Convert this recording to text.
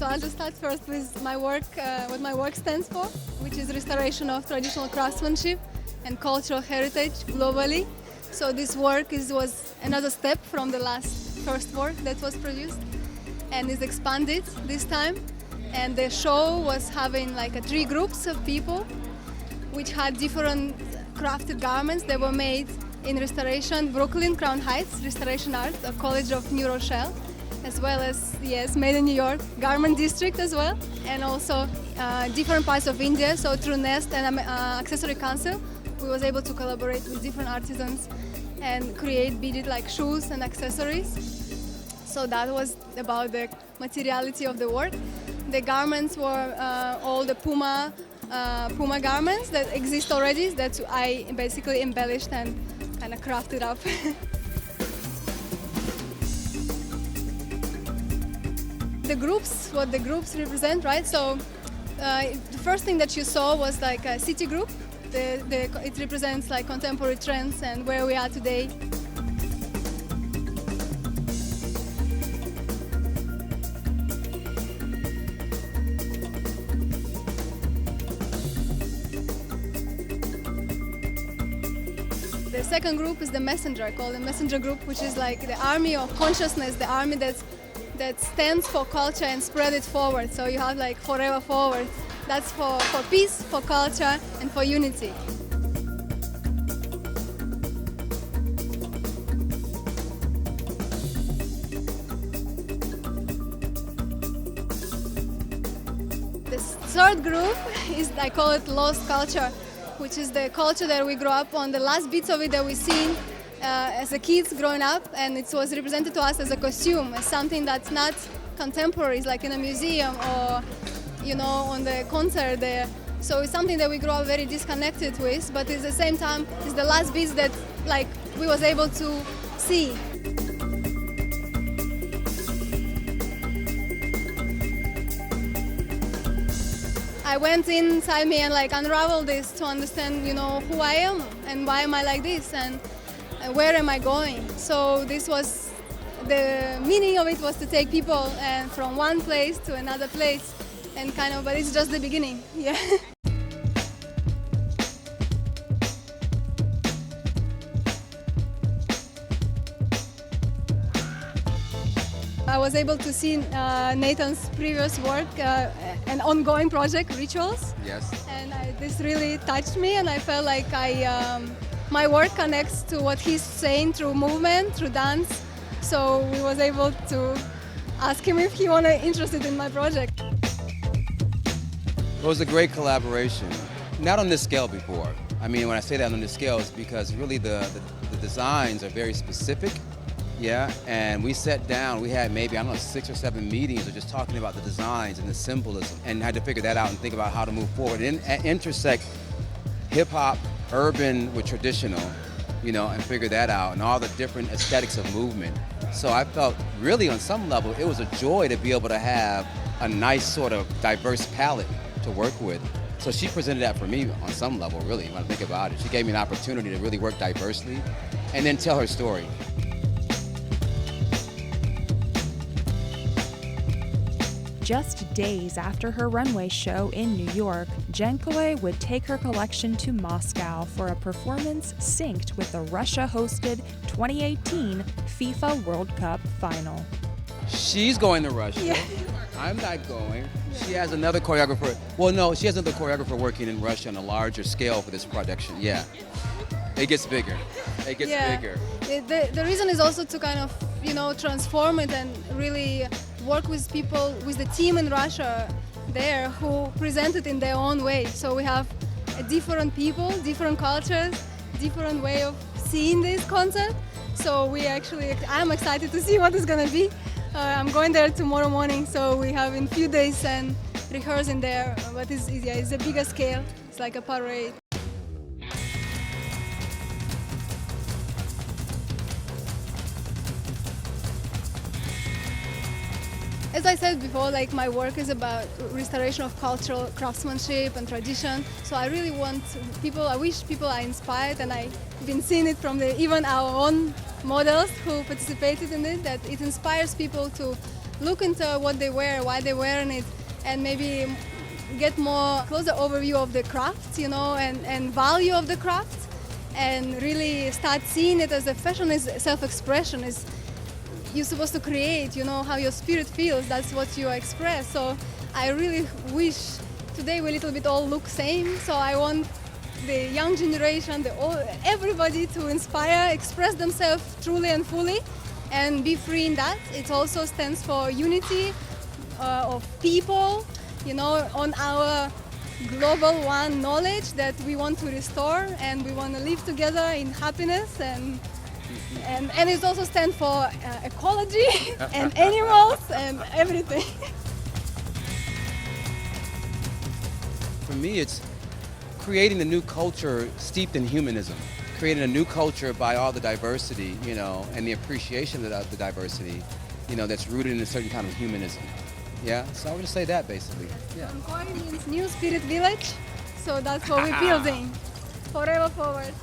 So I'll just start first with my work, what my work stands for, which is restoration of traditional craftsmanship and cultural heritage globally. So this work was another step from the first work that was produced and is expanded this time. And the show was having like 3 groups of people which had different crafted garments that were made in Restoration, Brooklyn, Crown Heights, Restoration Art, a college of New Rochelle, as well as, yes, made in New York, Garment District as well, and also different parts of India. So through Nest and Accessory Council, we was able to collaborate with different artisans and create beaded like shoes and accessories. So that was about the materiality of the work. The garments were all the Puma garments that exist already, that I basically embellished and kind of crafted up. What the groups represent, right? So the first thing that you saw was like a city group. It represents like contemporary trends and where we are today. The second group is the messenger, called the messenger group, which is like the army of consciousness, the army that stands for culture and spread it forward. So you have like forever forward. That's for peace, for culture, and for unity. The third group is, I call it lost culture, which is the culture that we grew up on, the last bits of it that we seen as a kids growing up, and it was represented to us as a costume, as something that's not contemporary, it's like in a museum or, you know, on the concert there. So it's something that we grew up very disconnected with, but at the same time, it's the last bits that like we was able to see. I went inside me and like unraveled this to understand, you know, who I am and why am I like this and where am I going. So this was, the meaning of it was to take people from one place to another place and kind of, but it's just the beginning, yeah. I was able to see Nathan's previous work, an ongoing project, Rituals. Yes. And this really touched me, and I felt like my work connects to what he's saying through movement, through dance. So we was able to ask him if he was interested in my project. It was a great collaboration. Not on this scale before. I mean, when I say that on this scale, it's because really the designs are very specific. Yeah, and we sat down, we had maybe, I don't know, 6 or 7 meetings of just talking about the designs and the symbolism and had to figure that out and think about how to move forward and intersect hip-hop, urban with traditional, you know, and figure that out and all the different aesthetics of movement. So I felt really on some level it was a joy to be able to have a nice sort of diverse palette to work with. So she presented that for me on some level, really, when I think about it. She gave me an opportunity to really work diversely and then tell her story. Just days after her runway show in New York, JAHNKOY would take her collection to Moscow for a performance synced with the Russia-hosted 2018 FIFA World Cup final. She's going to Russia. Yeah. I'm not going. She has another choreographer. Well, no, she has another choreographer working in Russia on a larger scale for this production. Yeah. It gets bigger. It gets bigger. The reason is also to kind of, you know, transform it and really work with people, with the team in Russia there who present it in their own way. So we have different people, different cultures, different way of seeing this concept. So I'm excited to see what it's gonna be. I'm going there tomorrow morning, so we have in few days and rehearsing there. But it's a bigger scale. It's like a parade. As I said before, like my work is about restoration of cultural craftsmanship and tradition. So I really want people, I wish people are inspired, and I've been seeing it from even our own models who participated in it, that it inspires people to look into what they wear, why they wearing it, and maybe get more closer overview of the craft, and value of the craft, and really start seeing it as a fashion is self-expression. Is you're supposed to create, how your spirit feels. That's what you express. So I really wish today we a little bit all look same. So I want the young generation, everybody to inspire, express themselves truly and fully, and be free in that. It also stands for unity of people, on our global one knowledge that we want to restore, and we want to live together in happiness, and it also stands for ecology and animals and everything. For me, it's creating a new culture steeped in humanism, creating a new culture by all the diversity, and the appreciation of the diversity, that's rooted in a certain kind of humanism. Yeah, so I would just say that basically. Yeah. JAHNKOY means New Spirit Village, so that's what we're building. Forever forward.